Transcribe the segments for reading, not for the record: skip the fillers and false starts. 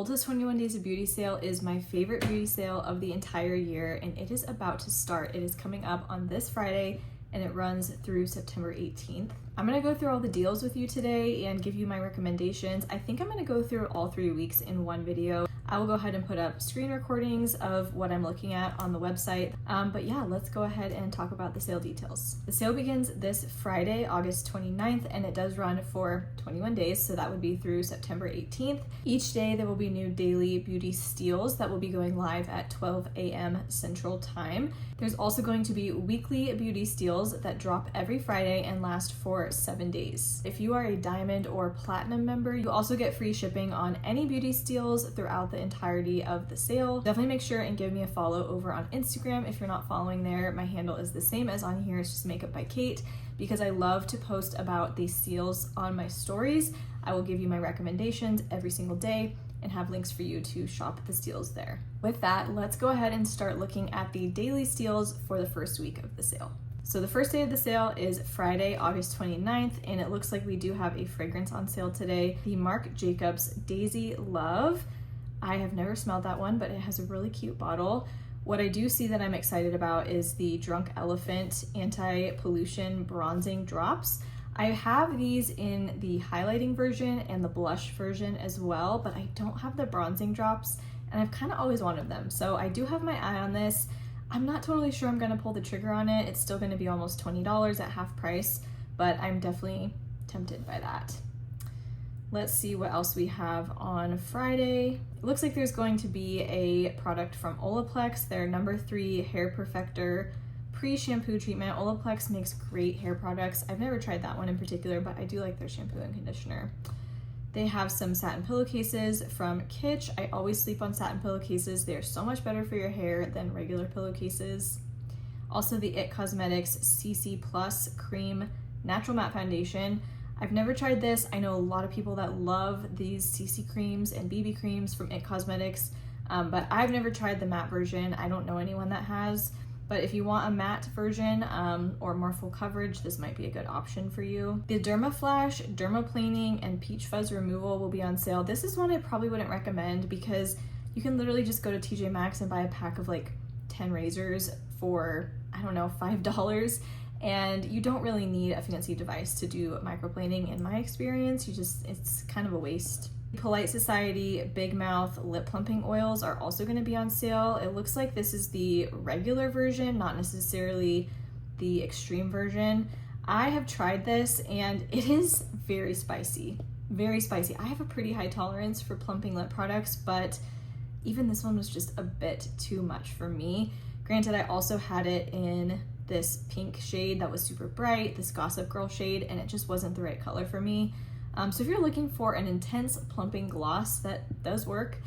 Ulta's 21 Days of Beauty sale is my favorite beauty sale of the entire year, and it is about to start. It is coming up on this Friday, and it runs through September 18th. I'm gonna go through all the deals with you today and give you my recommendations. I think I'm gonna go through all 3 weeks in one video. I will go ahead and put up screen recordings of what I'm looking at on the website. But yeah, let's go ahead and talk about the sale details. The sale begins this Friday, August 29th, and it does run for 21 days, so that would be through September 18th. Each day there will be new daily beauty steals that will be going live at 12 a.m. Central Time. There's also going to be weekly beauty steals that drop every Friday and last for 7 days. If you are a diamond or platinum member, you also get free shipping on any beauty steals throughout the entirety of the sale. Definitely make sure and give me a follow over on Instagram if you're not following there. My handle is the same as on here. It's just Makeup by Kate, because I love to post about these steals on my stories. I will give you my recommendations every single day and have links for you to shop the steals there. With that, let's go ahead and start looking at the daily steals for the first week of the sale. So the first day of the sale is Friday, August 29th, and it looks like we do have a fragrance on sale today. The Marc Jacobs Daisy Love. I have never smelled that one, but it has a really cute bottle. What I do see that I'm excited about is the Drunk Elephant Anti-Pollution Bronzing Drops. I have these in the highlighting version and the blush version as well, but I don't have the bronzing drops, and I've kind of always wanted them. So I do have my eye on this. I'm not totally sure I'm gonna pull the trigger on it. It's still gonna be almost $20 at half price, but I'm definitely tempted by that. Let's see what else we have on Friday. It looks like there's going to be a product from Olaplex, their number 3 Hair Perfector pre-shampoo treatment. Olaplex makes great hair products. I've never tried that one in particular, but I do like their shampoo and conditioner. They have some satin pillowcases from Kitsch. I always sleep on satin pillowcases. They're so much better for your hair than regular pillowcases. Also the IT Cosmetics CC Plus Cream Natural Matte Foundation. I've never tried this. I know a lot of people that love these CC creams and BB creams from IT Cosmetics, but I've never tried the matte version. I don't know anyone that has, but if you want a matte version or more full coverage, this might be a good option for you. The Derma Flash, Dermaplaning, and Peach Fuzz Removal will be on sale. This is one I probably wouldn't recommend because you can literally just go to TJ Maxx and buy a pack of like 10 razors for, I don't know, $5. And you don't really need a fancy device to do microplaning in my experience. It's kind of a waste. Polite Society Big Mouth Lip Plumping Oils are also gonna be on sale. It looks like this is the regular version, not necessarily the extreme version. I have tried this and it is very spicy, very spicy. I have a pretty high tolerance for plumping lip products, but even this one was just a bit too much for me. Granted, I also had it in this pink shade that was super bright, this Gossip Girl shade, and it just wasn't the right color for me. So if you're looking for an intense plumping gloss that does work,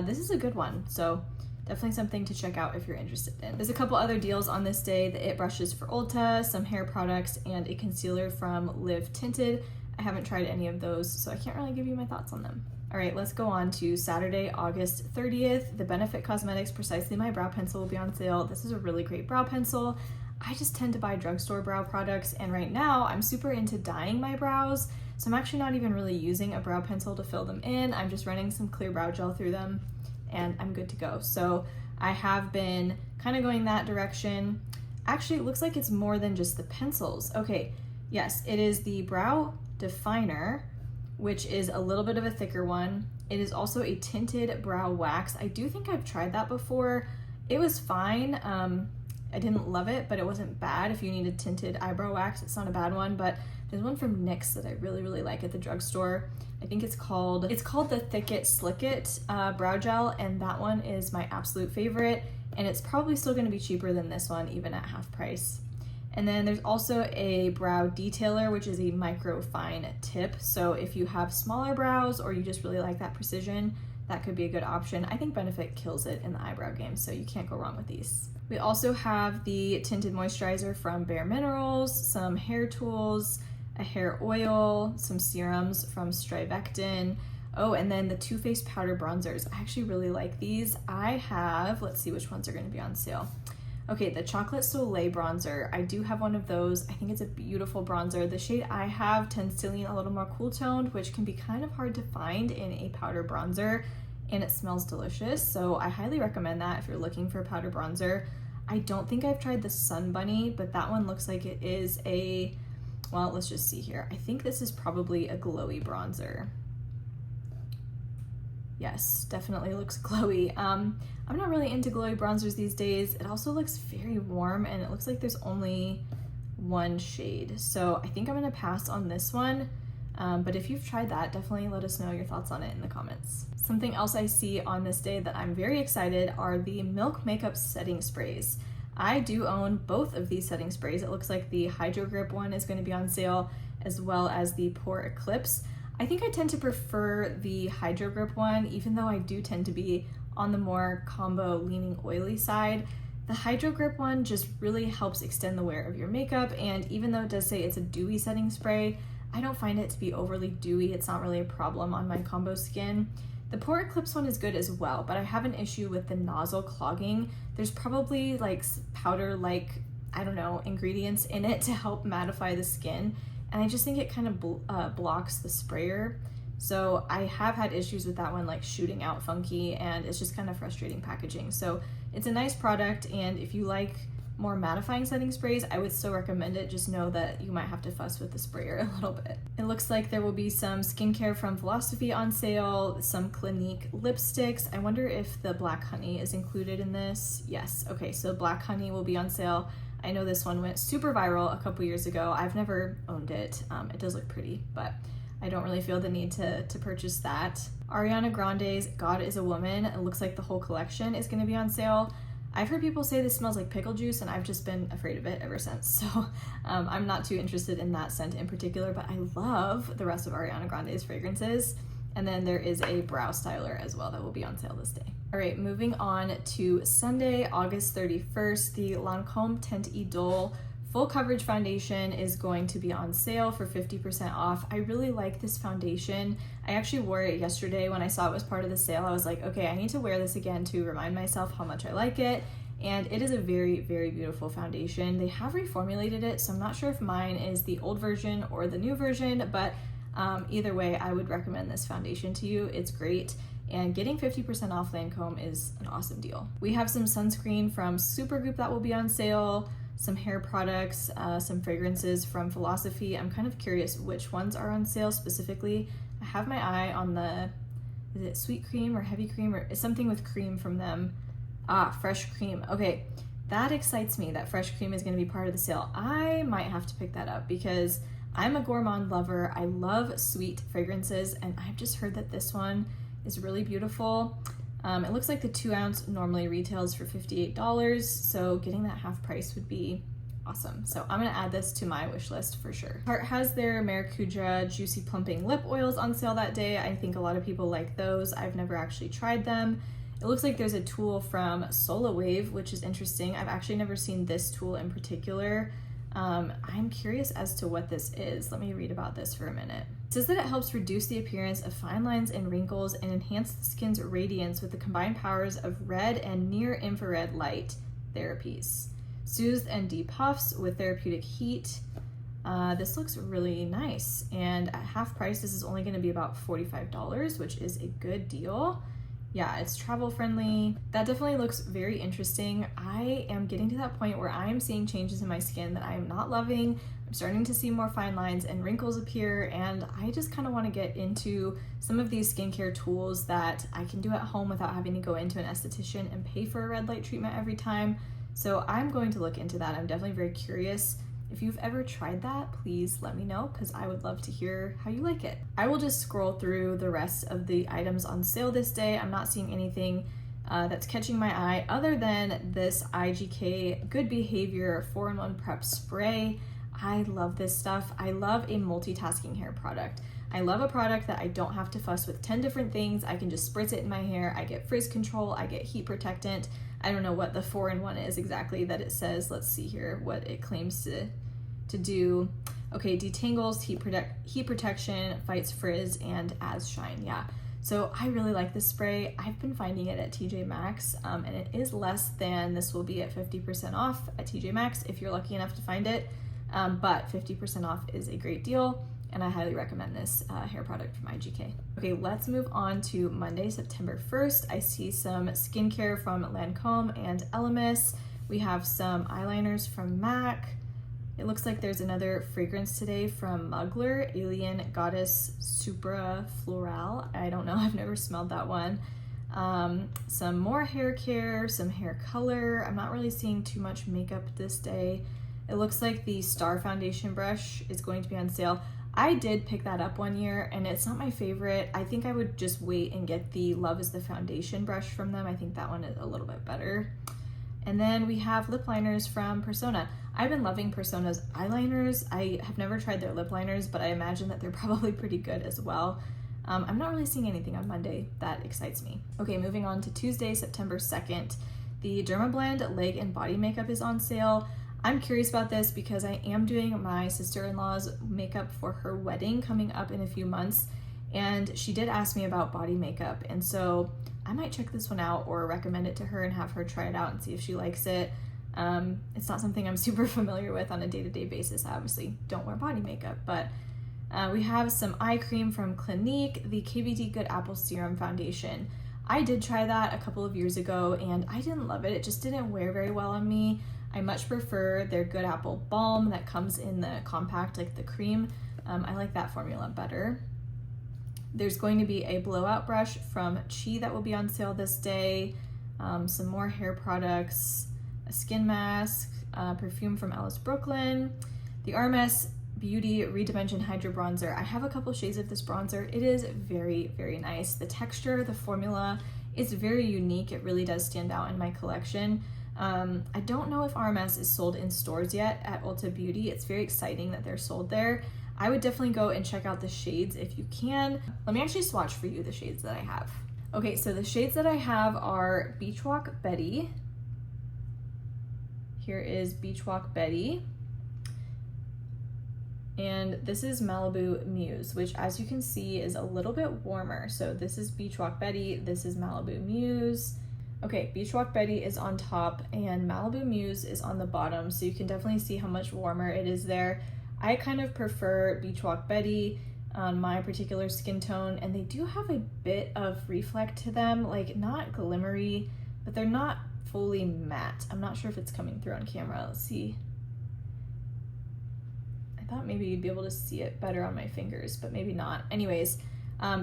this is a good one. So definitely something to check out if you're interested in. There's a couple other deals on this day: the IT brushes for Ulta, some hair products, and a concealer from Live Tinted. I haven't tried any of those, so I can't really give you my thoughts on them. All right, let's go on to Saturday, August 30th. The Benefit Cosmetics Precisely My Brow Pencil will be on sale. This is a really great brow pencil. I just tend to buy drugstore brow products, and right now I'm super into dyeing my brows, so I'm actually not even really using a brow pencil to fill them in. I'm just running some clear brow gel through them, and I'm good to go. So I have been kind of going that direction. Actually, it looks like it's more than just the pencils. Okay, yes, it is the Brow Definer, which is a little bit of a thicker one. It is also a tinted brow wax. I do think I've tried that before. It was fine. I didn't love it, but it wasn't bad. If you need a tinted eyebrow wax, it's not a bad one. But there's one from NYX that I really, really like at the drugstore. I think it's called the Thick-It Slick-It brow gel, and that one is my absolute favorite. And it's probably still gonna be cheaper than this one, even at half price. And then there's also a brow detailer, which is a micro fine tip. So if you have smaller brows or you just really like that precision, that could be a good option. I think Benefit kills it in the eyebrow game, so you can't go wrong with these. We also have the tinted moisturizer from Bare Minerals, some hair tools, a hair oil, some serums from Strivectin. Oh, and then the Too Faced powder bronzers. I actually really like these. I have, let's see which ones are gonna be on sale. Okay, the Chocolate Soleil bronzer. I do have one of those. I think it's a beautiful bronzer. The shade I have tends to lean a little more cool toned, which can be kind of hard to find in a powder bronzer. and it smells delicious. So I highly recommend that if you're looking for a powder bronzer. I don't think I've tried the Sun Bunny, but that one looks like it is a, well, let's just see here. I think this is probably a glowy bronzer. Yes, definitely looks glowy. I'm not really into glowy bronzers these days. It also looks very warm, and it looks like there's only one shade. So I think I'm gonna pass on this one. But if you've tried that, definitely let us know your thoughts on it in the comments. Something else I see on this day that I'm very excited are the Milk Makeup setting sprays. I do own both of these setting sprays. It looks like the Hydro Grip one is going to be on sale, as well as the Pore Eclipse. I think I tend to prefer the Hydro Grip one, even though I do tend to be on the more combo leaning oily side. The Hydro Grip one just really helps extend the wear of your makeup, and even though it does say it's a dewy setting spray, I don't find it to be overly dewy. It's not really a problem on my combo skin. The Pore Eclipse one is good as well, but I have an issue with the nozzle clogging. There's probably like powder-like, I don't know, ingredients in it to help mattify the skin, and I just think it kind of blocks the sprayer. So I have had issues with that one, like shooting out funky, and it's just kind of frustrating packaging. So it's a nice product, and if you like more mattifying setting sprays, I would still recommend it. Just know that you might have to fuss with the sprayer a little bit. It looks like there will be some skincare from Philosophy on sale, some Clinique lipsticks. I wonder if the Black Honey is included in this. Yes, okay, so Black Honey will be on sale. I know this one went super viral a couple years ago. I've never owned it. It does look pretty, but I don't really feel the need to purchase that. Ariana Grande's God is a Woman. It looks like the whole collection is gonna be on sale. I've heard people say this smells like pickle juice, and I've just been afraid of it ever since. So I'm not too interested in that scent in particular, but I love the rest of Ariana Grande's fragrances. And then there is a brow styler as well that will be on sale this day. All right, moving on to Sunday, August 31st, the Lancome Teint Idole Full Coverage Foundation is going to be on sale for 50% off. I really like this foundation. I actually wore it yesterday when I saw it was part of the sale. I was like, okay, I need to wear this again to remind myself how much I like it. And it is a very, very beautiful foundation. They have reformulated it, so I'm not sure if mine is the old version or the new version, but either way, I would recommend this foundation to you. It's great. And getting 50% off Lancome is an awesome deal. We have some sunscreen from Supergoop that will be on sale, some hair products, some fragrances from Philosophy. I'm kind of curious which ones are on sale specifically. I have my eye on the, is it sweet cream or heavy cream, or something with cream from them? Fresh cream. Okay, that excites me that fresh cream is going to be part of the sale. I might have to pick that up because I'm a gourmand lover. I love sweet fragrances, and I've just heard that this one is really beautiful. It looks like the 2 ounce normally retails for $58, so getting that half price would be awesome. So I'm gonna add this to my wish list for sure. Tarte has their Maracuja Juicy Plumping Lip Oils on sale that day. I think a lot of people like those. I've never actually tried them. It looks like there's a tool from Solawave, which is interesting. I've actually never seen this tool in particular. I'm curious as to what this is. Let me read about this for a minute. It says that it helps reduce the appearance of fine lines and wrinkles and enhance the skin's radiance with the combined powers of red and near-infrared light therapies. Soothes and depuffs with therapeutic heat. This looks really nice, and at half price, this is only going to be about $45, which is a good deal. Yeah, it's travel friendly. That definitely looks very interesting. I am getting to that point where I am seeing changes in my skin that I am not loving. I'm starting to see more fine lines and wrinkles appear, and I just kind of want to get into some of these skincare tools that I can do at home without having to go into an esthetician and pay for a red light treatment every time. So I'm going to look into that. I'm definitely very curious. If you've ever tried that, please let me know because I would love to hear how you like it. I will just scroll through the rest of the items on sale this day. I'm not seeing anything that's catching my eye other than this IGK Good Behavior 4-in-1 Prep Spray. I love this stuff. I love a multitasking hair product. I love a product that I don't have to fuss with 10 different things. I can just spritz it in my hair. I get frizz control. I get heat protectant. I don't know what the 4-in-1 is exactly that it says. Let's see here what it claims to do. Okay, detangles, heat protection, fights frizz, and adds shine. Yeah, so I really like this spray. I've been finding it at TJ Maxx, and it is less than this will be at 50% off at TJ Maxx if you're lucky enough to find it, but 50% off is a great deal. and I highly recommend this hair product from IGK. Okay, let's move on to Monday, September 1st. I see some skincare from Lancome and Elemis. We have some eyeliners from MAC. It looks like there's another fragrance today from Mugler, Alien Goddess Supra Floral. I don't know, I've never smelled that one. Some more hair care, some hair color. I'm not really seeing too much makeup this day. It looks like the Star Foundation brush is going to be on sale. I did pick that up one year and it's not my favorite. I think I would just wait and get the Love is the Foundation brush from them. I think that one is a little bit better. And then we have lip liners from Persona. I've been loving Persona's eyeliners. I have never tried their lip liners, but I imagine that they're probably pretty good as well. I'm not really seeing anything on Monday that excites me. Okay, moving on to Tuesday, September 2nd. The Dermablend leg and body makeup is on sale. I'm curious about this because I am doing my sister-in-law's makeup for her wedding coming up in a few months, and she did ask me about body makeup, and so I might check this one out or recommend it to her and have her try it out and see if she likes it. It's not something I'm super familiar with on a day-to-day basis. I obviously don't wear body makeup, but we have some eye cream from Clinique, the KVD Good Apple Serum Foundation. I did try that a couple of years ago and I didn't love it. It just didn't wear very well on me. I much prefer their Good Apple Balm that comes in the compact, like the cream. I like that formula better. There's going to be a blowout brush from Chi that will be on sale this day. Some more hair products, a skin mask, perfume from Alice Brooklyn, the RMS Beauty Redimension Hydro Bronzer. I have a couple shades of this bronzer. It is very, very nice. The texture, the formula is very unique. It really does stand out in my collection. I don't know if RMS is sold in stores yet at Ulta Beauty. It's very exciting that they're sold there. I would definitely go and check out the shades if you can. Let me actually swatch for you the shades that I have. Okay, so the shades that I have are Beach Walk Betty. Here is Beach Walk Betty. And this is Malibu Muse, which as you can see is a little bit warmer. So this is Beach Walk Betty, this is Malibu Muse. Okay, Beach Walk Betty is on top and Malibu Muse is on the bottom, so you can definitely see how much warmer it is there. I kind of prefer Beach Walk Betty on my particular skin tone, and they do have a bit of reflect to them, like not glimmery, but they're not fully matte. I'm not sure if it's coming through on camera. Let's see. I thought maybe you'd be able to see it better on my fingers, but maybe not. Anyways,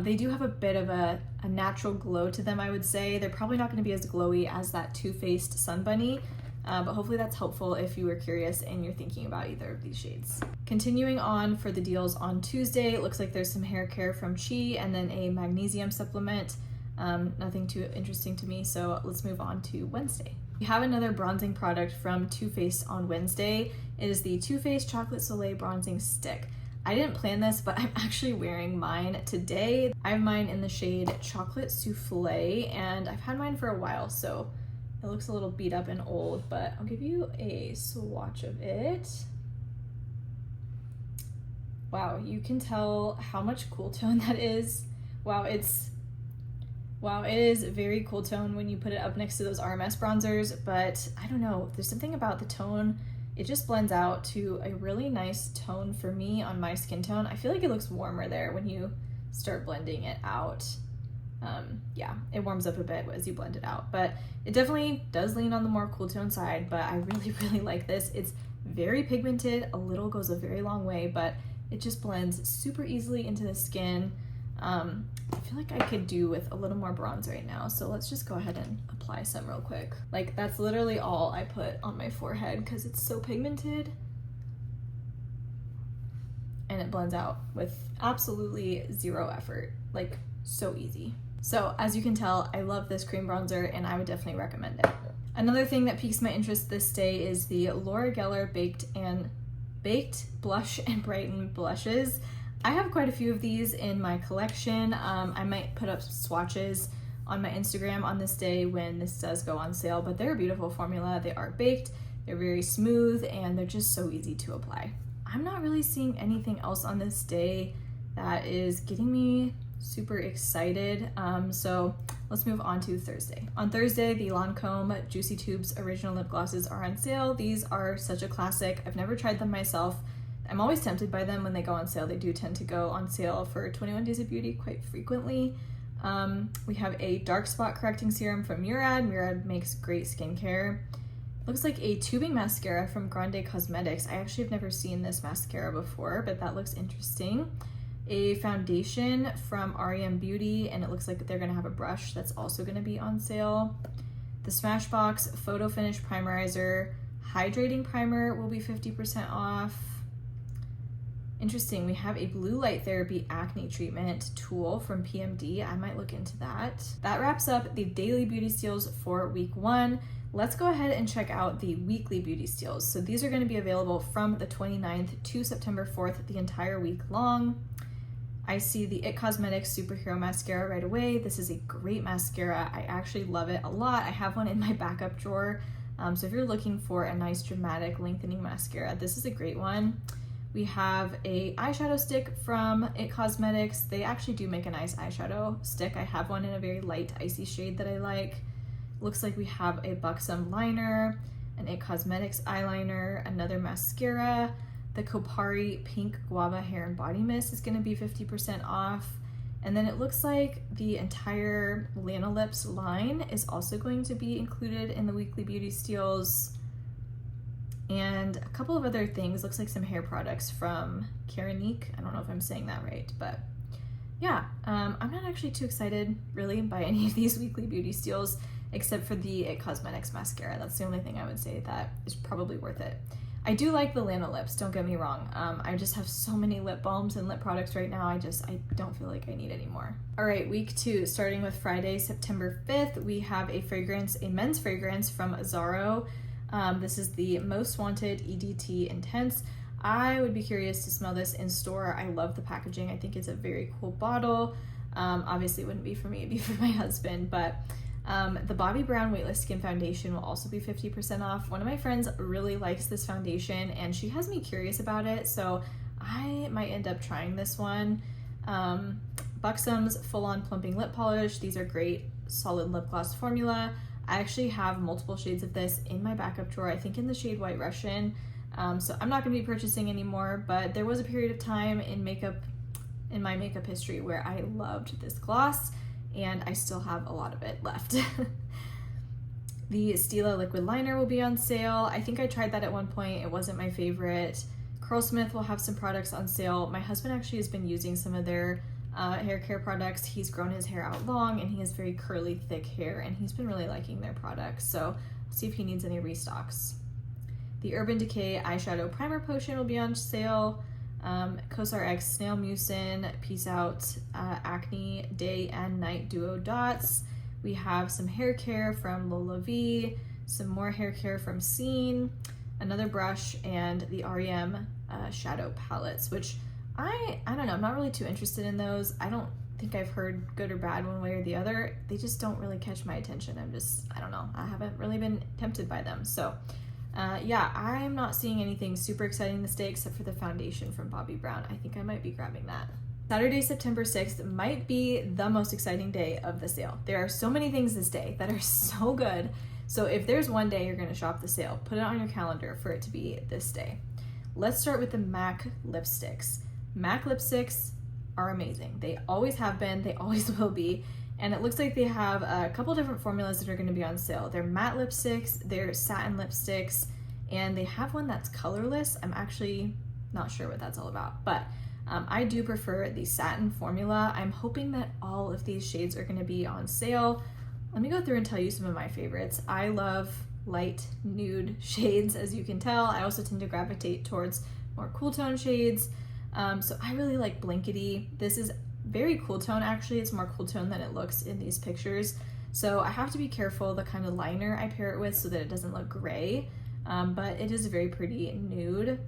they do have a bit of a natural glow to them, I would say. They're probably not going to be as glowy as that Too Faced Sun Bunny, but hopefully that's helpful if you were curious and you're thinking about either of these shades. Continuing on for the deals on Tuesday, it looks like there's some hair care from Chi and then a magnesium supplement. Nothing too interesting to me, so let's move on to Wednesday. We have another bronzing product from Too Faced on Wednesday. It is the Too Faced Chocolate Soleil Bronzing Stick. I didn't plan this, but I'm actually wearing mine today. I have mine in the shade Chocolate Souffle, and I've had mine for a while, so it looks a little beat up and old, but I'll give you a swatch of it. Wow, you can tell how much cool tone that is. Wow, it is very cool tone when you put it up next to those RMS bronzers, but I don't know, there's something about the tone. It just blends out to a really nice tone for me on my skin tone. I feel like it looks warmer there when you start blending it out. Yeah, it warms up a bit as you blend it out, but it definitely does lean on the more cool tone side, but I really, really like this. It's very pigmented, a little goes a very long way, but it just blends super easily into the skin. I feel like I could do with a little more bronze right now, so let's just go ahead and apply some real quick. Like, that's literally all I put on my forehead because it's so pigmented. And it blends out with absolutely zero effort, like so easy. So as you can tell, I love this cream bronzer and I would definitely recommend it. Another thing that piques my interest this day is the Laura Geller Baked Blush and Brighten blushes. I have quite a few of these in my collection. I might put up swatches on my Instagram on this day when this does go on sale, but they're a beautiful formula. They are baked, they're very smooth, and they're just so easy to apply. I'm not really seeing anything else on this day that is getting me super excited. So let's move on to Thursday. On Thursday, the Lancome Juicy Tubes Original Lip Glosses are on sale. These are such a classic. I've never tried them myself. I'm always tempted by them when they go on sale. They do tend to go on sale for 21 Days of Beauty quite frequently. We have a dark spot correcting serum from Murad. Murad makes great skincare. Looks like a tubing mascara from Grande Cosmetics. I actually have never seen this mascara before, but that looks interesting. A foundation from REM Beauty, and it looks like they're gonna have a brush that's also gonna be on sale. The Smashbox Photo Finish Primerizer Hydrating Primer will be 50% off. Interesting, we have a blue light therapy acne treatment tool from PMD. I might look into that. That wraps up the daily beauty steals for week 1. Let's go ahead and check out the weekly beauty steals. So these are going to be available from the 29th to September 4th, the entire week long. I see the IT Cosmetics Superhero Mascara right away. This is a great mascara. I actually love it a lot. I have one in my backup drawer. So if you're looking for a nice dramatic lengthening mascara, this is a great one. We have a eyeshadow stick from IT Cosmetics. They actually do make a nice eyeshadow stick. I have one in a very light icy shade that I like. Looks like we have a Buxom liner, an IT Cosmetics eyeliner, another mascara. The Kopari Pink Guava Hair and Body Mist is going to be 50% off. And then it looks like the entire Lana Lips line is also going to be included in the weekly beauty steals. And a couple of other things, looks like some hair products from Keranique. I don't know if I'm saying that right, but yeah, I'm not actually too excited really by any of these weekly beauty steals, except for the IT Cosmetics mascara. That's the only thing I would say that is probably worth it. I do like the Lana Lips, don't get me wrong. I just have so many lip balms and lip products right now, I don't feel like I need any more. All right, week 2, starting with Friday, September 5th, we have a men's fragrance from Azzaro. This is the Most Wanted EDT Intense. I would be curious to smell this in store. I love the packaging. I think it's a very cool bottle. Obviously it wouldn't be for me, it'd be for my husband, but the Bobbi Brown Weightless Skin Foundation will also be 50% off. One of my friends really likes this foundation and she has me curious about it, so I might end up trying this one. Buxom's Full On Plumping Lip Polish. These are great solid lip gloss formula. I actually have multiple shades of this in my backup drawer, I think in the shade White Russian. So I'm not going to be purchasing anymore, but there was a period of time in my makeup history where I loved this gloss, and I still have a lot of it left. The Stila Liquid Liner will be on sale. I think I tried that at one point. It wasn't my favorite. Curlsmith will have some products on sale. My husband actually has been using some of their hair care products. He's grown his hair out long and he has very curly, thick hair, and he's been really liking their products. So I'll see if he needs any restocks. The Urban Decay Eyeshadow Primer Potion will be on sale. Kosar X Snail Mucin Peace Out Acne Day and Night Duo Dots. We have some hair care from Lola V, some more hair care from Scene, another brush, and the REM shadow palettes, which I don't know, I'm not really too interested in those. I don't think I've heard good or bad one way or the other. They just don't really catch my attention. I don't know, I haven't really been tempted by them. So yeah, I'm not seeing anything super exciting this day except for the foundation from Bobbi Brown. I think I might be grabbing that. Saturday, September 6th might be the most exciting day of the sale. There are so many things this day that are so good. So if there's one day you're gonna shop the sale, put it on your calendar for it to be this day. Let's start with the MAC lipsticks. MAC lipsticks are amazing. They always have been, they always will be. And it looks like they have a couple different formulas that are going to be on sale. They're matte lipsticks, they're satin lipsticks, and they have one that's colorless. I'm actually not sure what that's all about, but I do prefer the satin formula. I'm hoping that all of these shades are going to be on sale. Let me go through and tell you some of my favorites. I love light nude shades, as you can tell. I also tend to gravitate towards more cool tone shades. So I really like Blinkety. This is very cool tone, actually. It's more cool tone than it looks in these pictures. So I have to be careful the kind of liner I pair it with so that it doesn't look gray, but it is a very pretty nude.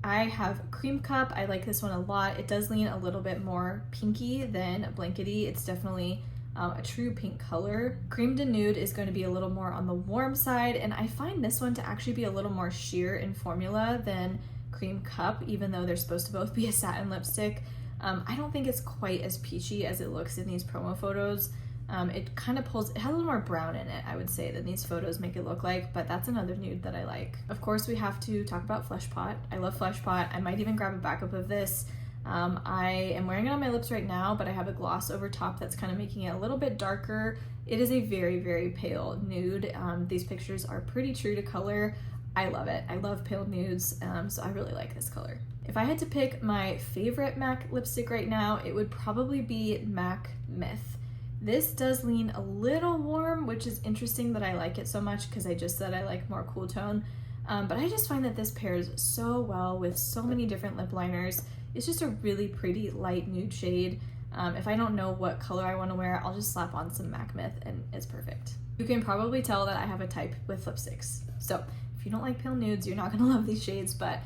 I have Cream Cup. I like this one a lot. It does lean a little bit more pinky than Blinkety. It's definitely a true pink color. Cream de Nude is going to be a little more on the warm side, and I find this one to actually be a little more sheer in formula than Cream Cup, even though they're supposed to both be a satin lipstick. I don't think it's quite as peachy as it looks in these promo photos. It kind of pulls, it has a little more brown in it, I would say, than these photos make it look like, but that's another nude that I like. Of course, we have to talk about Flesh Pot. I love Flesh Pot. I might even grab a backup of this. I am wearing it on my lips right now, but I have a gloss over top that's kind of making it a little bit darker. It is a very, very pale nude. These pictures are pretty true to color. I love it. I love pale nudes, so I really like this color. If I had to pick my favorite MAC lipstick right now, it would probably be MAC Myth. This does lean a little warm, which is interesting that I like it so much because I just said I like more cool tone. But I just find that this pairs so well with so many different lip liners. It's just a really pretty light nude shade. If I don't know what color I want to wear, I'll just slap on some MAC Myth and it's perfect. You can probably tell that I have a type with lipsticks. So if you don't like pale nudes, you're not gonna love these shades, but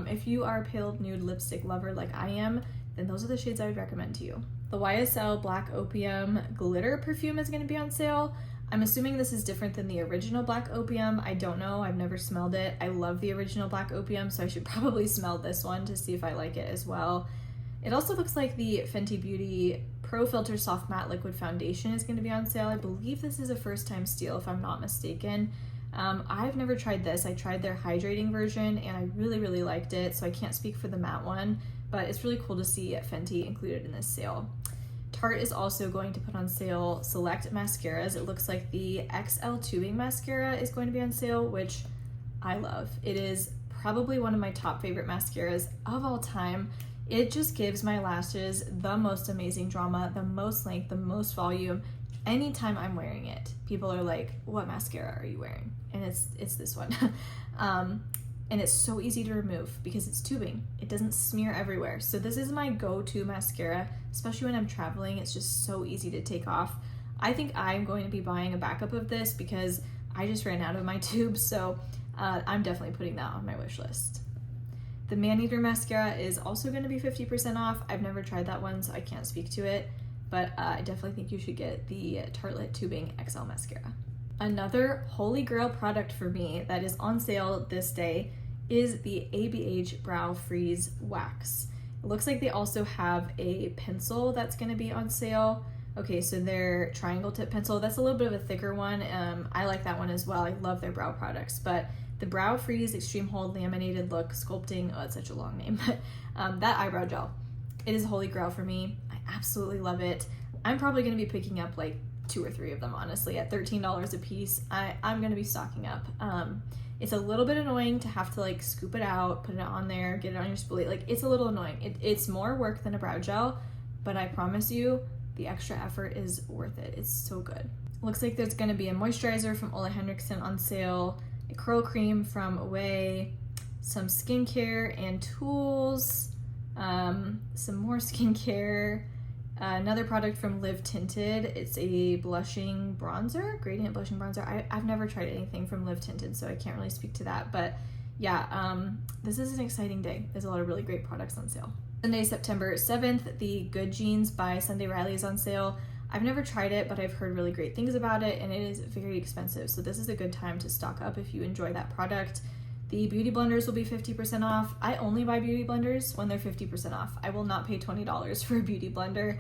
if you are a pale nude lipstick lover like I am, then those are the shades I would recommend to you. The YSL Black Opium Glitter perfume is going to be on sale. I'm assuming this is different than the original Black Opium. I don't know. I've never smelled it. I love the original Black Opium, so I should probably smell this one to see if I like it as well. It also looks like the Fenty Beauty Pro Filter Soft Matte Liquid Foundation is going to be on sale. I believe this is a first-time steal, if I'm not mistaken. I've never tried this. I tried their hydrating version, and I really, really liked it, so I can't speak for the matte one, but it's really cool to see Fenty included in this sale. Tarte is also going to put on sale select mascaras. It looks like the XL tubing mascara is going to be on sale, which I love. It is probably one of my top favorite mascaras of all time. It just gives my lashes the most amazing drama, the most length, the most volume. Anytime I'm wearing it, people are like, what mascara are you wearing? And it's this one. And it's so easy to remove because it's tubing. It doesn't smear everywhere. So this is my go-to mascara, especially when I'm traveling. It's just so easy to take off. I think I'm going to be buying a backup of this because I just ran out of my tubes, so I'm definitely putting that on my wish list. The Maneater mascara is also going to be 50% off. I've never tried that one, so I can't speak to it, but I definitely think you should get the Tartelette Tubing XL mascara. Another holy grail product for me that is on sale this day is the ABH Brow Freeze Wax. It looks like they also have a pencil that's going to be on sale. Okay, so their triangle tip pencil, that's a little bit of a thicker one. I like that one as well. I love their brow products, but the Brow Freeze Extreme Hold Laminated Look Sculpting, oh, it's such a long name, but that eyebrow gel, it is a holy grail for me. I absolutely love it. I'm probably going to be picking up like 2 or 3 of them, honestly, at $13 a piece. I'm going to be stocking up. It's a little bit annoying to have to like scoop it out, put it on there, get it on your spoolie. Like, it's a little annoying. It's more work than a brow gel, but I promise you the extra effort is worth it. It's so good. Looks like there's going to be a moisturizer from Ole Henriksen on sale, a curl cream from Away, some skincare and tools, some more skincare, another product from Live Tinted. It's a blushing bronzer, gradient blushing bronzer. I've never tried anything from Live Tinted, so I can't really speak to that. But yeah, this is an exciting day. There's a lot of really great products on sale. Sunday, September 7th, the Good Jeans by Sunday Riley is on sale. I've never tried it, but I've heard really great things about it, and it is very expensive. So this is a good time to stock up if you enjoy that product. The beauty blenders will be 50% off. I only buy beauty blenders when they're 50% off. I will not pay $20 for a beauty blender.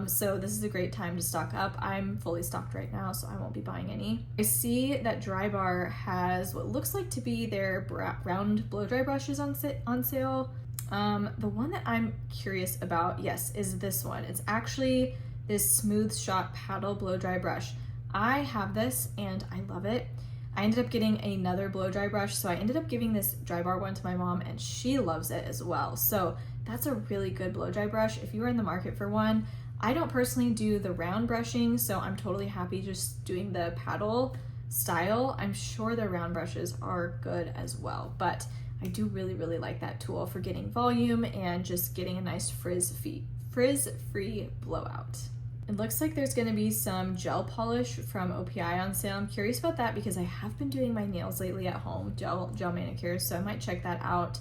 So this is a great time to stock up. I'm fully stocked right now, so I won't be buying any. I see that Drybar has what looks like to be their round blow dry brushes on sale. The one that I'm curious about, yes, is this one. It's actually this Smooth Shot Paddle blow dry brush. I have this and I love it. I ended up getting another blow dry brush, so I ended up giving this Drybar one to my mom, and she loves it as well. So that's a really good blow dry brush if you are in the market for one. I don't personally do the round brushing, so I'm totally happy just doing the paddle style. I'm sure the round brushes are good as well, but I do really, really like that tool for getting volume and just getting a nice frizz-free blowout. It looks like there's going to be some gel polish from OPI on sale. I'm curious about that because I have been doing my nails lately at home, gel manicures, so I might check that out.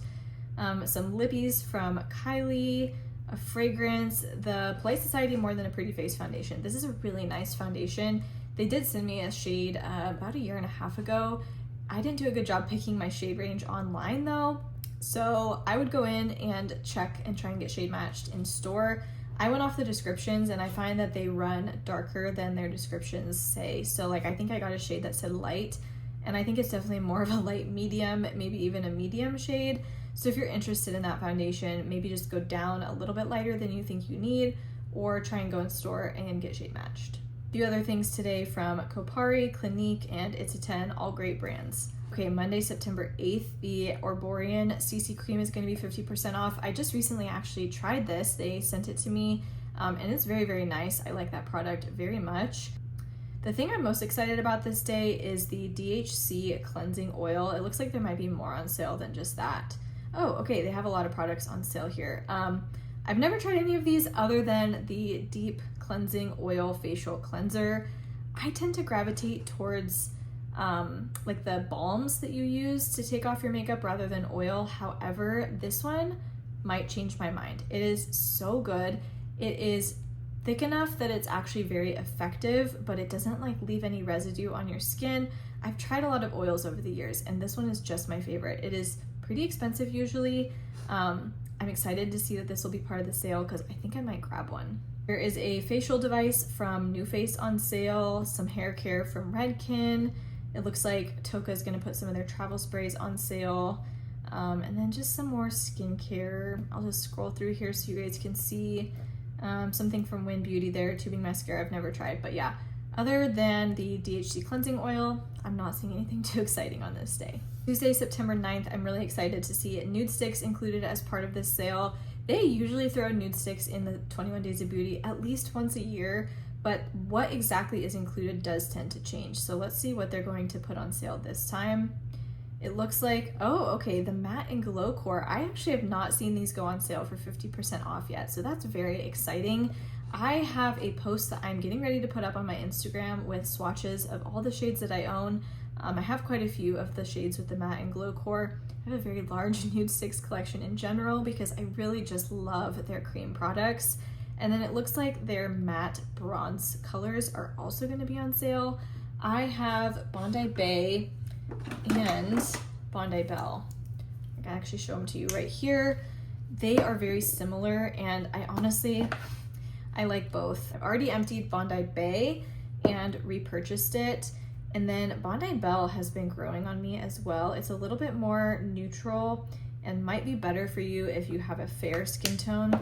Some lippies from Kylie, a fragrance, the Polite Society More Than a Pretty Face foundation. This is a really nice foundation. They did send me a shade about 1.5 years ago. I didn't do a good job picking my shade range online though, so I would go in and check and try and get shade matched in store. I went off the descriptions and I find that they run darker than their descriptions say. So like I think I got a shade that said light, and I think it's definitely more of a light medium, maybe even a medium shade. So if you're interested in that foundation, maybe just go down a little bit lighter than you think you need, or try and go in store and get shade matched. A few other things today from Kopari, Clinique, and It's a 10, all great brands. Okay, Monday, September 8th, the Arborian CC cream is going to be 50% off. I just recently actually tried this. They sent it to me, and it's very, very nice. I like that product very much. The thing I'm most excited about this day is the DHC cleansing oil. It looks like there might be more on sale than just that. Oh, okay, they have a lot of products on sale here. I've never tried any of these other than the deep cleansing oil facial cleanser. I tend to gravitate towards like the balms that you use to take off your makeup rather than oil. However, this one might change my mind. It is so good. It is thick enough that it's actually very effective, but it doesn't like leave any residue on your skin. I've tried a lot of oils over the years, and this one is just my favorite. It is pretty expensive usually. I'm excited to see that this will be part of the sale because I think I might grab one. There is a facial device from NuFace on sale, some hair care from Redken. It looks like Toka is going to put some of their travel sprays on sale. And then just some more skincare. I'll just scroll through here so you guys can see something from Win Beauty there, tubing mascara I've never tried. But yeah, other than the DHC cleansing oil, I'm not seeing anything too exciting on this day. Tuesday, September 9th, I'm really excited to see nude sticks included as part of this sale. They usually throw nude sticks in the 21 Days of Beauty at least once a year, but what exactly is included does tend to change. So let's see what they're going to put on sale this time. It looks like, oh, okay, the Matte and Glow Core. I actually have not seen these go on sale for 50% off yet, so that's very exciting. I have a post that I'm getting ready to put up on my Instagram with swatches of all the shades that I own. I have quite a few of the shades with the Matte and Glow Core. I have a very large nude sticks collection in general because I really just love their cream products. And then it looks like their matte bronze colors are also going to be on sale. I have Bondi Bay and Bondi Bell. I can actually show them to you right here. They are very similar, and I like both. I've already emptied Bondi Bay and repurchased it. And then Bondi Bell has been growing on me as well. It's a little bit more neutral and might be better for you if you have a fair skin tone.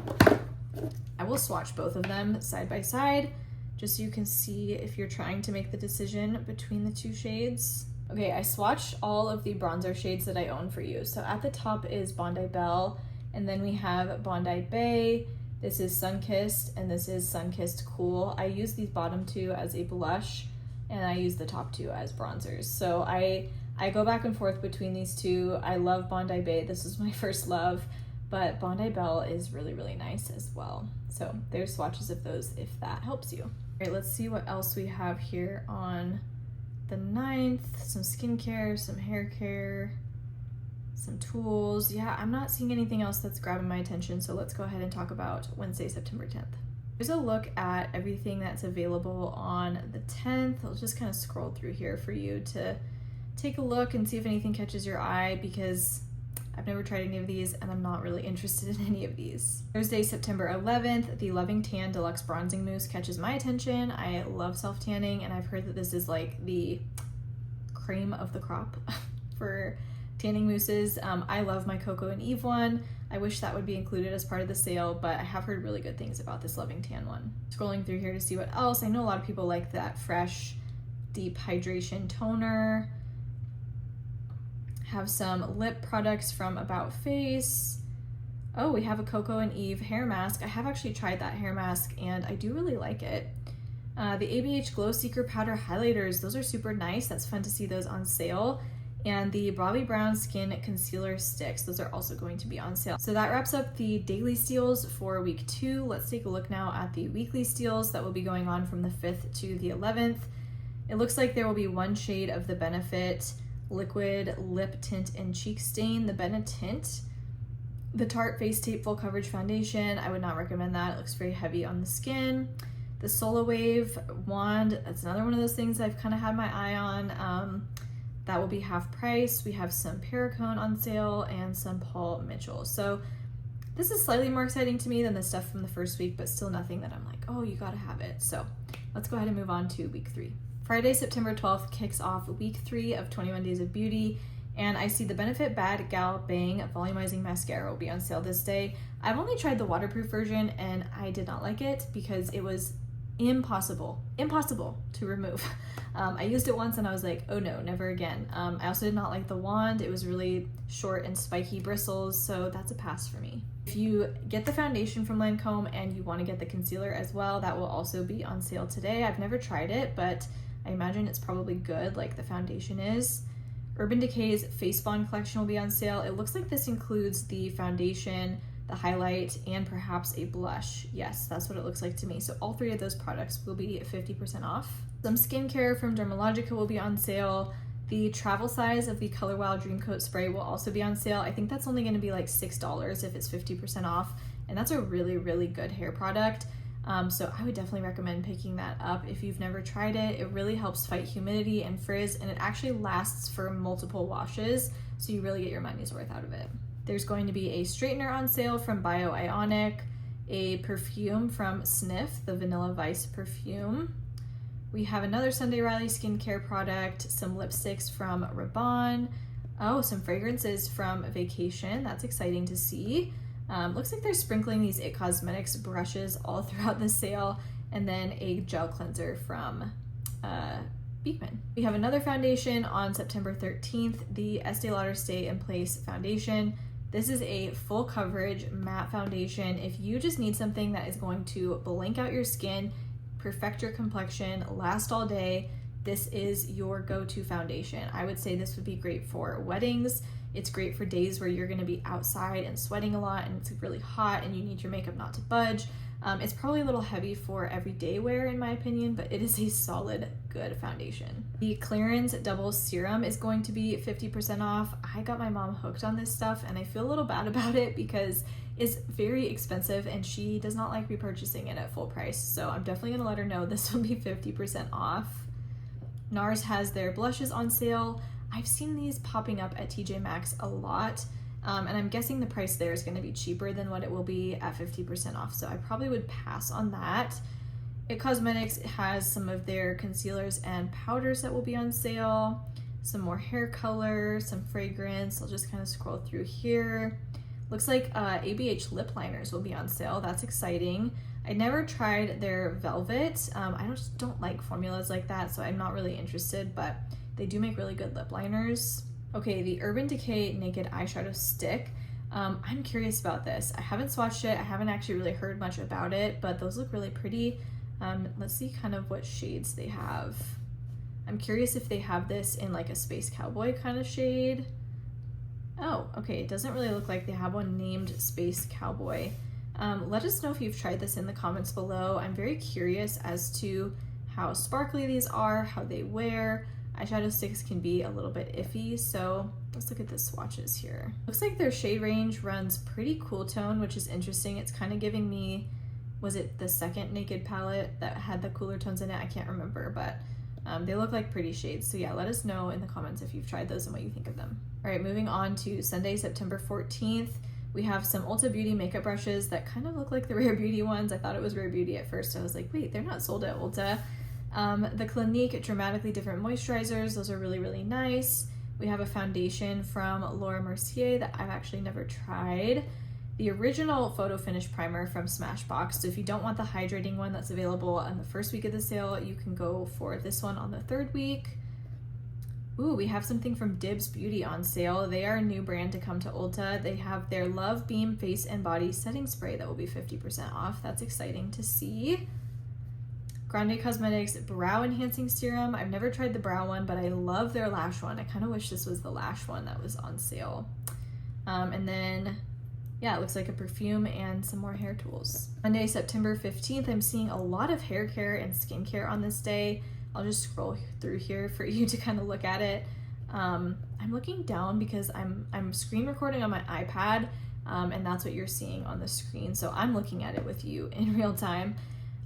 I will swatch both of them side by side just so you can see if you're trying to make the decision between the two shades. Okay, I swatched all of the bronzer shades that I own for you. So at the top is Bondi Bell, and then we have Bondi Bay. This is Sunkissed, and this is Sunkissed Cool. I use these bottom two as a blush, and I use the top two as bronzers. So I go back and forth between these two. I love Bondi Bay. This is my first love, but Bondi Bell is really, really nice as well. So there's swatches of those if that helps you. All right, let's see what else we have here on the 9th. Some skincare, some hair care, some tools. Yeah, I'm not seeing anything else that's grabbing my attention, so let's go ahead and talk about Wednesday, September 10th. Here's a look at everything that's available on the 10th. I'll just kind of scroll through here for you to take a look and see if anything catches your eye, because I've never tried any of these and I'm not really interested in any of these. Thursday, September 11th, the Loving Tan Deluxe Bronzing Mousse catches my attention. I love self-tanning, and I've heard that this is like the cream of the crop for tanning mousses. I love my Coco and Eve one. I wish that would be included as part of the sale, but I have heard really good things about this Loving Tan one. Scrolling through here to see what else. I know a lot of people like that Fresh Deep Hydration Toner. Have some lip products from About Face. Oh, we have a Coco and Eve hair mask. I have actually tried that hair mask and I do really like it. The ABH Glow Seeker Powder Highlighters, those are super nice. That's fun to see those on sale. And the Bobbi Brown Skin Concealer Sticks, those are also going to be on sale. So that wraps up the daily steals for week 2. Let's take a look now at the weekly steals that will be going on from the 5th to the 11th. It looks like there will be one shade of the Benefit Liquid Lip Tint and Cheek Stain, the Benetint. The Tarte Face Tape Full Coverage Foundation, I would not recommend that. It looks very heavy on the skin. The Solar Wave Wand, that's another one of those things I've kind of had my eye on. That will be half price. We have some Perricone on sale and some Paul Mitchell. So This is slightly more exciting to me than the stuff from the first week, but still nothing that I'm like, oh, you gotta have it. So let's go ahead and move on to week 3. Friday, September 12th kicks off week 3 of 21 Days of Beauty, and I see the Benefit Bad Gal Bang Volumizing Mascara will be on sale this day. I've only tried the waterproof version and I did not like it because it was impossible to remove. I used it once and I was like, oh no, never again. I also did not like the wand. It was really short and spiky bristles, so that's a pass for me. If you get the foundation from Lancome and you want to get the concealer as well, that will also be on sale today. I've never tried it, but I imagine it's probably good like the foundation is. Urban Decay's Face Bond collection will be on sale. It looks like this includes the foundation, the highlight, and perhaps a blush. Yes, that's what it looks like to me. So all 3 of those products will be 50% off. Some skincare from Dermalogica will be on sale. The travel size of the Color Wow Dream Coat Spray will also be on sale. I think that's only going to be like $6 if it's 50% off, and that's a really, really good hair product. So I would definitely recommend picking that up if you've never tried it. It really helps fight humidity and frizz, and it actually lasts for multiple washes, so you really get your money's worth out of it. There's going to be a straightener on sale from Bio Ionic, a perfume from Sniff, the Vanilla Vice perfume. We have another Sunday Riley skincare product, some lipsticks from Rabanne. Oh, some fragrances from Vacation. That's exciting to see. Looks like they're sprinkling these IT Cosmetics brushes all throughout the sale, and then a gel cleanser from Beekman. We have another foundation on September 13th, the Estee Lauder Stay in Place foundation. This is a full coverage matte foundation. If you just need something that is going to blank out your skin, perfect your complexion, last all day, this is your go-to foundation. I would say this would be great for weddings. It's great for days where you're gonna be outside and sweating a lot and it's really hot and you need your makeup not to budge. It's probably a little heavy for everyday wear in my opinion, but it is a solid, good foundation. The Clearance Double Serum is going to be 50% off. I got my mom hooked on this stuff and I feel a little bad about it because it's very expensive and she does not like repurchasing it at full price. So I'm definitely gonna let her know this will be 50% off. NARS has their blushes on sale. I've seen these popping up at TJ Maxx a lot, and I'm guessing the price there is going to be cheaper than what it will be at 50% off, so I probably would pass on that. IT Cosmetics has some of their concealers and powders that will be on sale, some more hair color, some fragrance. I'll just kind of scroll through here. Looks like ABH lip liners will be on sale. That's exciting. I never tried their Velvet. I just don't like formulas like that, so I'm not really interested, but they do make really good lip liners. Okay, the Urban Decay Naked Eyeshadow Stick. I'm curious about this. I haven't swatched it. I haven't actually really heard much about it, but those look really pretty. Let's see kind of what shades they have. I'm curious if they have this in like a Space Cowboy kind of shade. Oh, okay, it doesn't really look like they have one named Space Cowboy. Let us know if you've tried this in the comments below. I'm very curious as to how sparkly these are, how they wear. Eyeshadow sticks can be a little bit iffy, so let's look at the swatches here. Looks like their shade range runs pretty cool tone, which is interesting. It's kind of giving me, was it the second Naked palette that had the cooler tones in it? I can't remember, but they look like pretty shades. So yeah, let us know in the comments if you've tried those and what you think of them. All right, moving on to Sunday, September 14th. We have some Ulta Beauty makeup brushes that kind of look like the Rare Beauty ones. I thought it was Rare Beauty at first. I was like, wait, they're not sold at Ulta. The Clinique Dramatically Different Moisturizers, those are really, really nice. We have a foundation from Laura Mercier that I've actually never tried. The original Photo Finish Primer from Smashbox. So if you don't want the hydrating one that's available on the first week of the sale, you can go for this one on the third week. Ooh, we have something from Dibs Beauty on sale. They are a new brand to come to Ulta. They have their Love Beam Face and Body Setting Spray that will be 50% off. That's exciting to see. Grande Cosmetics Brow Enhancing Serum. I've never tried the brow one, but I love their lash one. I kind of wish this was the lash one that was on sale. And then, yeah, it looks like a perfume and some more hair tools. Monday, September 15th, I'm seeing a lot of hair care and skincare on this day. I'll just scroll through here for you to kind of look at it. I'm looking down because I'm screen recording on my iPad, and that's what you're seeing on the screen. So I'm looking at it with you in real time.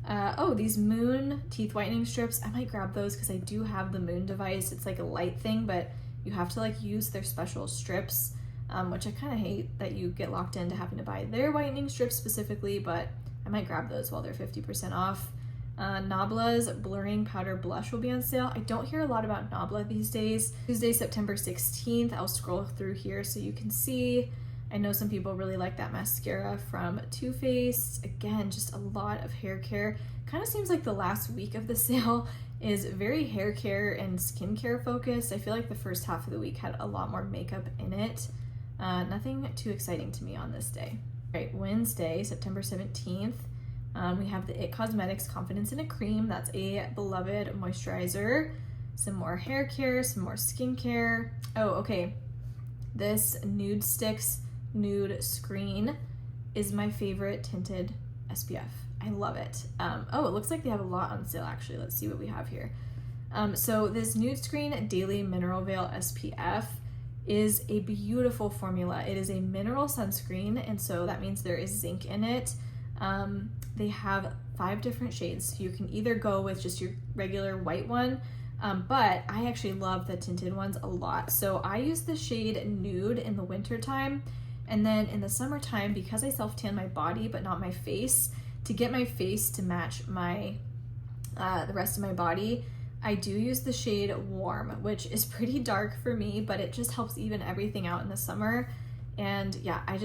Oh, these Moon teeth whitening strips. I might grab those because I do have the Moon device. It's like a light thing, but you have to like use their special strips. which I kind of hate that you get locked into having to buy their whitening strips specifically, but I might grab those while they're 50% off. Nabla's Blurring Powder Blush will be on sale. I don't hear a lot about Nabla these days. Tuesday, September 16th, I'll scroll through here so you can see. I know some people really like that mascara from Too Faced. Again, just a lot of hair care. Kind of seems like the last week of the sale is very hair care and skincare focused. I feel like the first half of the week had a lot more makeup in it. Nothing too exciting to me on this day. All right, Wednesday, September 17th, we have the IT Cosmetics Confidence in a Cream. That's a beloved moisturizer. Some more hair care, some more skincare. Oh, okay. This Nude Sticks Nude Screen is my favorite tinted SPF. I love it. Oh, it looks like they have a lot on sale actually. Let's see what we have here. So this Nude Screen Daily Mineral Veil SPF is a beautiful formula. It is a mineral sunscreen, and so that means there is zinc in it. They have 5 different shades. You can either go with just your regular white one, but I actually love the tinted ones a lot. So I use the shade Nude in the winter time, and then in the summertime, because I self-tan my body but not my face, to get my face to match my the rest of my body, I do use the shade Warm, which is pretty dark for me, but it just helps even everything out in the summer. And yeah, I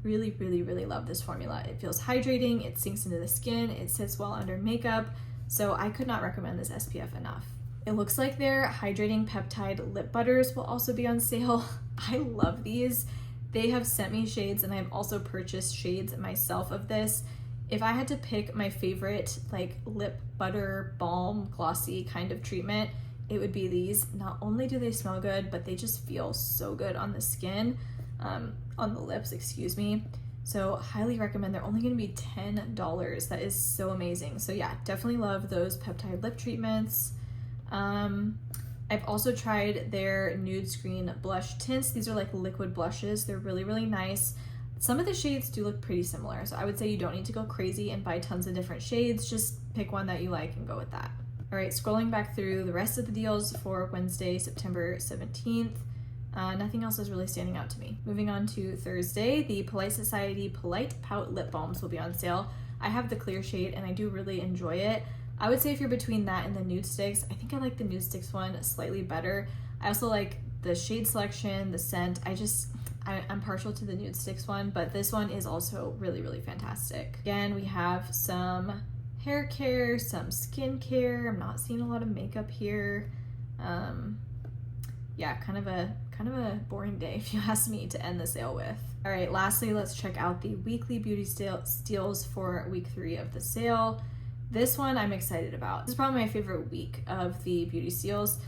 really, really, really love this formula. It feels hydrating, it sinks into the skin, it sits well under makeup, so I could not recommend this SPF enough. It looks like their hydrating peptide lip butters will also be on sale. I love these. They have sent me shades, and I've also purchased shades myself of this. If I had to pick my favorite like lip butter balm glossy kind of treatment, it would be these. Not only do they smell good, but they just feel so good on the skin, on the lips, excuse me. So highly recommend. They're only going to be $10. That is so amazing. So yeah, definitely love those peptide lip treatments. I've also tried their Nude Screen blush tints. These are like liquid blushes. They're really, really nice. Some of the shades do look pretty similar, so I would say you don't need to go crazy and buy tons of different shades. Just pick one that you like and go with that. All right, scrolling back through the rest of the deals for Wednesday, September 17th. Nothing else is really standing out to me. Moving on to Thursday, the Polite Society Polite Pout Lip Balms will be on sale. I have the clear shade and I do really enjoy it. I would say if you're between that and the Nude Sticks, I think I like the Nude Sticks one slightly better. I also like the shade selection, the scent. I'm partial to the Nude Sticks one, but this one is also really, really fantastic. Again, we have some hair care, some skin care. I'm not seeing a lot of makeup here. Yeah, kind of a boring day if you ask me to end the sale with. All right, lastly, let's check out the weekly beauty steals for week 3 of the sale. This one I'm excited about. This is probably my favorite week of the beauty steals.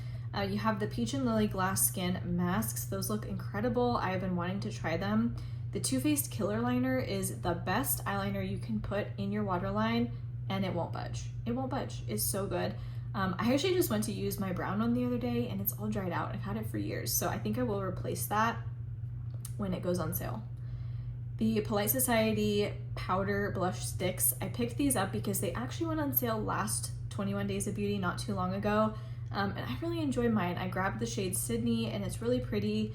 You have the Peach and Lily Glass Skin masks. Those look incredible. I have been wanting to try them. The Too Faced Killer Liner is the best eyeliner you can put in your waterline, and it won't budge. It won't budge. It's so good. I actually just went to use my brown one the other day, and it's all dried out. I've had it for years, so I think I will replace that when it goes on sale. The Polite Society Powder Blush Sticks. I picked these up because they actually went on sale last 21 Days of Beauty not too long ago. And I really enjoy mine. I grabbed the shade Sydney and it's really pretty.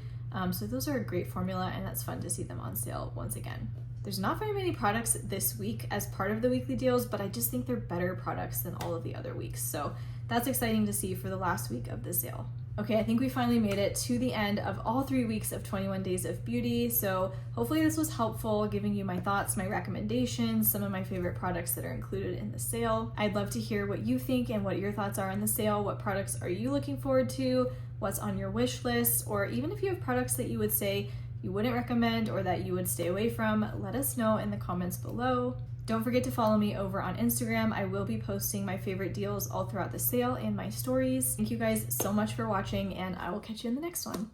So those are a great formula and that's fun to see them on sale once again. There's not very many products this week as part of the weekly deals, but I just think they're better products than all of the other weeks. So that's exciting to see for the last week of the sale. Okay, I think we finally made it to the end of all 3 weeks of 21 Days of Beauty. So hopefully this was helpful, giving you my thoughts, my recommendations, some of my favorite products that are included in the sale. I'd love to hear what you think and what your thoughts are on the sale. What products are you looking forward to? What's on your wish list? Or even if you have products that you would say you wouldn't recommend or that you would stay away from, let us know in the comments below. Don't forget to follow me over on Instagram. I will be posting my favorite deals all throughout the sale and my stories. Thank you guys so much for watching, and I will catch you in the next one.